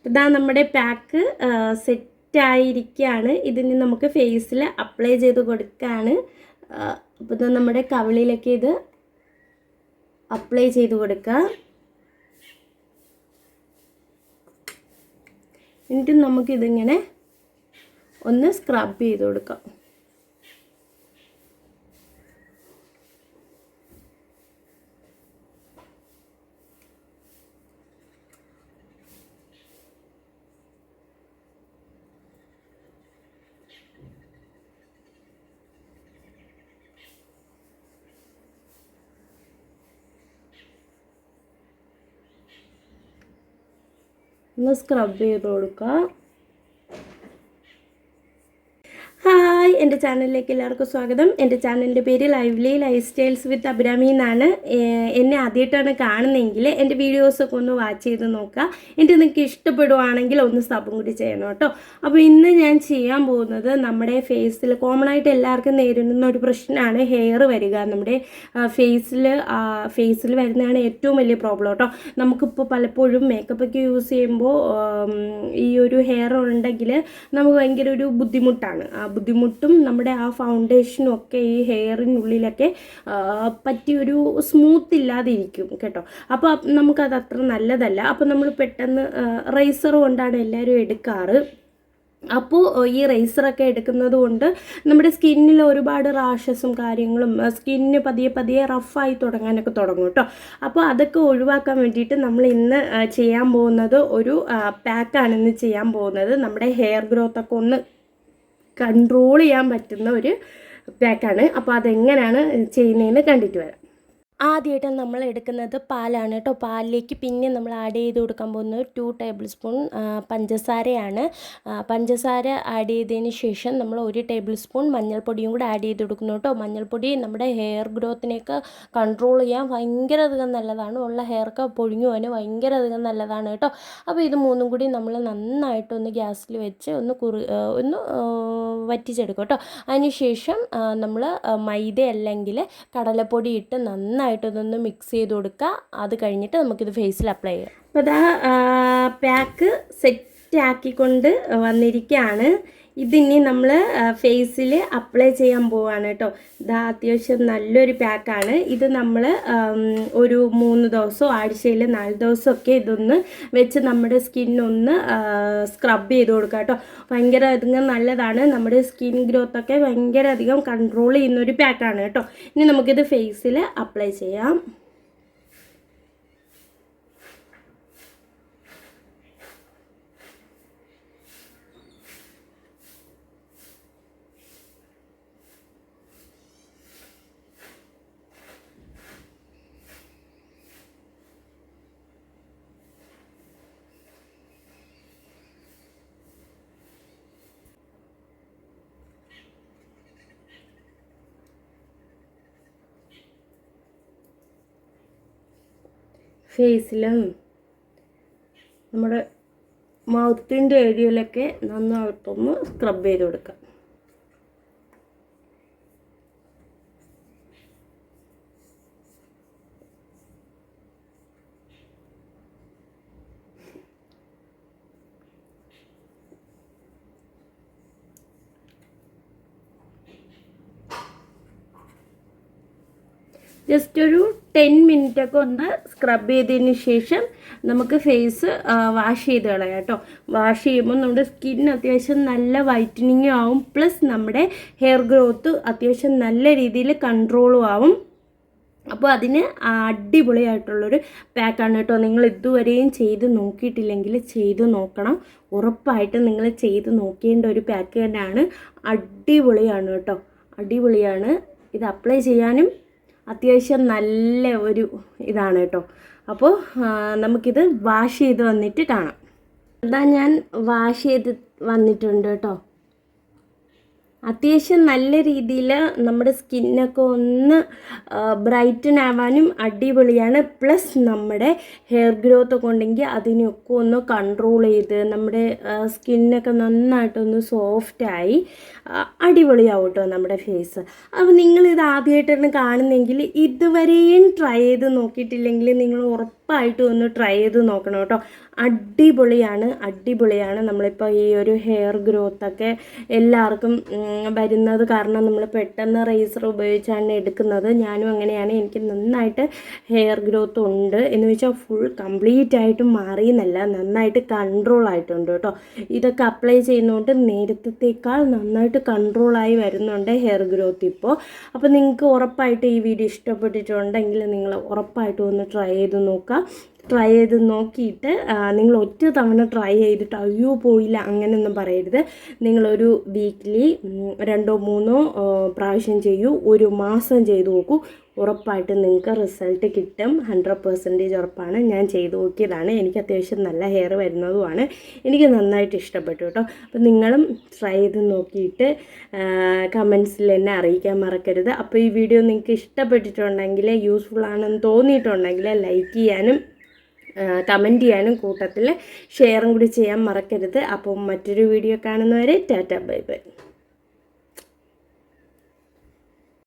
ഇതാ നമ്മുടെ പാക്ക് സെറ്റായിരിക്കുകയാണ്. ഇതിന് നമുക്ക് ഫേസിൽ അപ്ലൈ ചെയ്ത് കൊടുക്കുകയാണ്. അപ്പോൾ ഇത് നമ്മുടെ കവിളിലൊക്കെ ഇത് അപ്ലൈ ചെയ്ത് കൊടുക്കുക. എന്നിട്ട് നമുക്കിതിങ്ങനെ ഒന്ന് സ്ക്രബ് ചെയ്ത് കൊടുക്കാം. ഒന്ന് സ്ക്രബ് ചെയ്ത് കൊടുക്കുക. ഹായ്, എൻ്റെ ചാനലിലേക്ക് എല്ലാവർക്കും സ്വാഗതം. എൻ്റെ ചാനലിൻ്റെ പേര് ലൈവ്ലി ലൈഫ് സ്റ്റൈൽസ് വിത്ത് അഭിരാമി എന്നാണ്. എന്നെ ആദ്യമായിട്ടാണ് കാണുന്നതെങ്കിൽ എൻ്റെ വീഡിയോസൊക്കെ ഒന്ന് വാച്ച് ചെയ്ത് നോക്കുക. എന്നിട്ട് നിങ്ങൾക്ക് ഇഷ്ടപ്പെടുവാണെങ്കിൽ ഒന്ന് സബും കൂടി ചെയ്യണം കേട്ടോ. അപ്പോൾ ഇന്ന് ഞാൻ ചെയ്യാൻ പോകുന്നത് നമ്മുടെ ഫേസിൽ കോമൺ ആയിട്ട് എല്ലാവർക്കും നേരിടുന്ന ഒരു പ്രശ്നമാണ് ഹെയർ വരിക. നമ്മുടെ ഫേസിൽ വരുന്നതാണ് ഏറ്റവും വലിയ പ്രോബ്ലം കേട്ടോ. നമുക്കിപ്പോൾ പലപ്പോഴും മേക്കപ്പൊക്കെ യൂസ് ചെയ്യുമ്പോൾ ഈ ഒരു ഹെയർ ഉണ്ടെങ്കിൽ നമുക്ക് ഭയങ്കര ഒരു ബുദ്ധിമുട്ടാണ്. ബുദ്ധിമുട്ടും നമ്മുടെ ആ ഫൗണ്ടേഷനും ഒക്കെ ഈ ഹെയറിനുള്ളിലൊക്കെ പറ്റിയൊരു സ്മൂത്ത് ഇല്ലാതെ ഇരിക്കും കേട്ടോ. അപ്പോൾ നമുക്കത് അത്ര നല്ലതല്ല. അപ്പോൾ നമ്മൾ പെട്ടെന്ന് റേസർ കൊണ്ടാണ് എല്ലാവരും എടുക്കാറ്. അപ്പോൾ ഈ റേസറൊക്കെ എടുക്കുന്നത് കൊണ്ട് നമ്മുടെ സ്കിന്നിൽ ഒരുപാട് റാഷസും കാര്യങ്ങളും സ്കിന്ന് പതിയെ റഫായി തുടങ്ങാനൊക്കെ തുടങ്ങും കേട്ടോ. അപ്പോൾ അതൊക്കെ ഒഴിവാക്കാൻ വേണ്ടിയിട്ട് നമ്മൾ ഇന്ന് ചെയ്യാൻ പോകുന്നത് ഒരു പാക്കാണ് ഇന്ന് ചെയ്യാൻ പോകുന്നത്. നമ്മുടെ ഹെയർ ഗ്രോത്തൊക്കെ ഒന്ന് കൺട്രോൾ ചെയ്യാൻ പറ്റുന്ന ഒരു പാക്കാണ്. അപ്പോൾ അതെങ്ങനെയാണ് ചെയ്യുന്നതെന്ന് കണ്ടിട്ട് വരാം. ആദ്യമായിട്ട് നമ്മൾ എടുക്കുന്നത് പാലാണ് കേട്ടോ. പാലിലേക്ക് പിന്നെ നമ്മൾ ആഡ് ചെയ്ത് കൊടുക്കാൻ പോകുന്നത് 2 ടേബിൾ സ്പൂൺ പഞ്ചസാരയാണ്. പഞ്ചസാര ആഡ് ചെയ്തതിന് ശേഷം നമ്മൾ 1 ടേബിൾ സ്പൂൺ മഞ്ഞൾപ്പൊടിയും കൂടെ ആഡ് ചെയ്ത് കൊടുക്കുന്നു കേട്ടോ. മഞ്ഞൾപ്പൊടി നമ്മുടെ ഹെയർ ഗ്രോത്തിനെയൊക്കെ കൺട്രോൾ ചെയ്യാൻ ഭയങ്കര അധികം നല്ലതാണ്. ഉള്ള ഹെയർക്ക് പൊഴിഞ്ഞു പോകാൻ ഭയങ്കര അധികം നല്ലതാണ് കേട്ടോ. അപ്പോൾ ഇത് മൂന്നും കൂടി നമ്മൾ നന്നായിട്ടൊന്ന് ഗ്യാസിൽ വെച്ച് ഒന്ന് വറ്റിച്ചെടുക്കും കേട്ടോ. അതിനുശേഷം നമ്മൾ മൈദ അല്ലെങ്കിൽ കടലപ്പൊടി ഇട്ട് നന്നായിട്ടൊന്ന് മിക്സ് ചെയ്ത് കൊടുക്കുക. അത് കഴിഞ്ഞിട്ട് നമുക്കിത് ഫേസിൽ അപ്ലൈ ചെയ്യാം. അപ്പോൾ അതാ പാക്ക് സെറ്റാക്കിക്കൊണ്ട് വന്നിരിക്കുകയാണ്. ഇതിനി നമ്മൾ ഫേസിൽ അപ്ലൈ ചെയ്യാൻ പോവാണ് കേട്ടോ. ഇതാ അത്യാവശ്യം നല്ലൊരു പാക്കാണ്. ഇത് നമ്മൾ ഒരു 3 ദിവസമോ ആഴ്ചയിൽ 4 ദിവസമൊക്കെ ഇതൊന്ന് വെച്ച് നമ്മുടെ സ്കിന്നൊന്ന് സ്ക്രബ് ചെയ്ത് കൊടുക്കുക കേട്ടോ. ഭയങ്കര അധികം നല്ലതാണ്. നമ്മുടെ സ്കിൻ ഗ്രോത്തൊക്കെ ഭയങ്കര അധികം കൺട്രോൾ ചെയ്യുന്നൊരു പാക്കാണ് കേട്ടോ. ഇനി നമുക്കിത് ഫേസിൽ അപ്ലൈ ചെയ്യാം. ഫേസിലും നമ്മുടെ മൗത്തിൻ്റെ ഏരിയയിലൊക്കെ നന്നായിട്ടൊന്ന് സ്ക്രബ് ചെയ്ത് കൊടുക്കാം. ജസ്റ്റ് ഒരു 10 മിനിറ്റൊക്കെ ഒന്ന് സ്ക്രബ് ചെയ്തതിന് ശേഷം നമുക്ക് ഫേസ് വാഷ് ചെയ്ത് കളയാം കേട്ടോ. വാഷ് ചെയ്യുമ്പോൾ നമ്മുടെ സ്കിൻ അത്യാവശ്യം നല്ല വൈറ്റനിങ്ങും ആവും, പ്ലസ് നമ്മുടെ ഹെയർ ഗ്രോത്ത് അത്യാവശ്യം നല്ല രീതിയിൽ കൺട്രോളും ആവും. അപ്പോൾ അതിന് അടിപൊളിയായിട്ടുള്ളൊരു പാക്കാണ് കേട്ടോ. നിങ്ങൾ ഇതുവരെയും ചെയ്ത് നോക്കിയിട്ടില്ലെങ്കിൽ ചെയ്ത് നോക്കണം. ഉറപ്പായിട്ടും നിങ്ങൾ ചെയ്ത് നോക്കേണ്ട ഒരു പാക്ക് തന്നെയാണ്. അടിപൊളിയാണ് കേട്ടോ, അടിപൊളിയാണ്. ഇത് അപ്ലൈ ചെയ്യാനും അത്യാവശ്യം നല്ല ഒരു ഇതാണ് കേട്ടോ. അപ്പോൾ നമുക്കിത് വാഷ് ചെയ്ത് വന്നിട്ട് കാണാം. അതാ ഞാൻ വാഷ് ചെയ്ത് വന്നിട്ടുണ്ട് കേട്ടോ. അത്യാവശ്യം നല്ല രീതിയിൽ നമ്മുടെ സ്കിന്നൊക്കെ ഒന്ന് ബ്രൈറ്റൻ ആവാനും അടിപൊളിയാണ്. പ്ലസ് നമ്മുടെ ഹെയർ ഗ്രോത്ത് ഒക്കെ ഉണ്ടെങ്കിൽ അതിനെയൊക്കെ ഒന്ന് കൺട്രോൾ ചെയ്ത് നമ്മുടെ സ്കിന്നൊക്കെ നന്നായിട്ടൊന്ന് സോഫ്റ്റായി അടിപൊളിയാവും കേട്ടോ നമ്മുടെ ഫേസ്. അപ്പോൾ നിങ്ങളിത് ആദ്യമായിട്ടാണ് കാണുന്നതെങ്കിൽ ഇതുവരെയും ട്രൈ ചെയ്ത് നോക്കിയിട്ടില്ലെങ്കിൽ നിങ്ങൾ ഉറപ്പായിട്ടും ഒന്ന് ട്രൈ ചെയ്ത് നോക്കണം കേട്ടോ. അടിപൊളിയാണ്. നമ്മളിപ്പോൾ ഈ ഒരു ഹെയർ ഗ്രോത്തൊക്കെ എല്ലാവർക്കും വരുന്നത് കാരണം നമ്മൾ പെട്ടെന്ന് റേസർ ഉപയോഗിച്ചാണ് എടുക്കുന്നത്. ഞാനും അങ്ങനെയാണ്. എനിക്ക് നന്നായിട്ട് ഹെയർ ഗ്രോത്ത് ഉണ്ട് എന്ന് വെച്ചാൽ ഫുൾ കംപ്ലീറ്റ് ആയിട്ടും മാറിയെന്നല്ല, നന്നായിട്ട് കൺട്രോൾ ആയിട്ടുണ്ട് കേട്ടോ. ഇതൊക്കെ അപ്ലൈ ചെയ്യുന്നതുകൊണ്ട് നേരത്തേക്കാൾ നന്നായിട്ട് കൺട്രോളായി വരുന്നുണ്ട് ഹെയർ ഗ്രോത്ത് ഇപ്പോൾ. അപ്പോൾ നിങ്ങൾക്ക് ഉറപ്പായിട്ട് ഈ വീഡിയോ ഇഷ്ടപ്പെട്ടിട്ടുണ്ടെങ്കിൽ നിങ്ങൾ ഉറപ്പായിട്ടും ഒന്ന് ട്രൈ ചെയ്ത് നോക്കുക. ട്രൈ ചെയ്ത് നോക്കിയിട്ട് നിങ്ങൾ ഒറ്റ തവണ ട്രൈ ചെയ്തിട്ട് അയ്യോ പോയില്ല അങ്ങനെയൊന്നും പറയരുത്. നിങ്ങളൊരു വീക്കിലി 2-3 പ്രാവശ്യം ചെയ്യൂ, 1 മാസം ചെയ്ത് നോക്കൂ. ഉറപ്പായിട്ടും നിങ്ങൾക്ക് റിസൾട്ട് കിട്ടും. 100% ഉറപ്പാണ്. ഞാൻ ചെയ്ത് നോക്കിയതാണ്. എനിക്ക് അത്യാവശ്യം നല്ല ഹെയർ വരുന്നതുമാണ്. എനിക്ക് നന്നായിട്ട് ഇഷ്ടപ്പെട്ടു കേട്ടോ. അപ്പോൾ നിങ്ങളും ട്രൈ ചെയ്ത് നോക്കിയിട്ട് കമൻസിൽ എന്നെ അറിയിക്കാൻ മറക്കരുത്. അപ്പോൾ ഈ വീഡിയോ നിങ്ങൾക്ക് ഇഷ്ടപ്പെട്ടിട്ടുണ്ടെങ്കിൽ, യൂസ്ഫുൾ ആണെന്ന് തോന്നിയിട്ടുണ്ടെങ്കിൽ ലൈക്ക് ചെയ്യാനും കമൻറ്റ് ചെയ്യാനും കൂട്ടത്തിൽ ഷെയറും കൂടി ചെയ്യാൻ മറക്കരുത്. അപ്പം മറ്റൊരു വീഡിയോ കാണുന്നവരെ ടാറ്റ ബൈ ബൈ.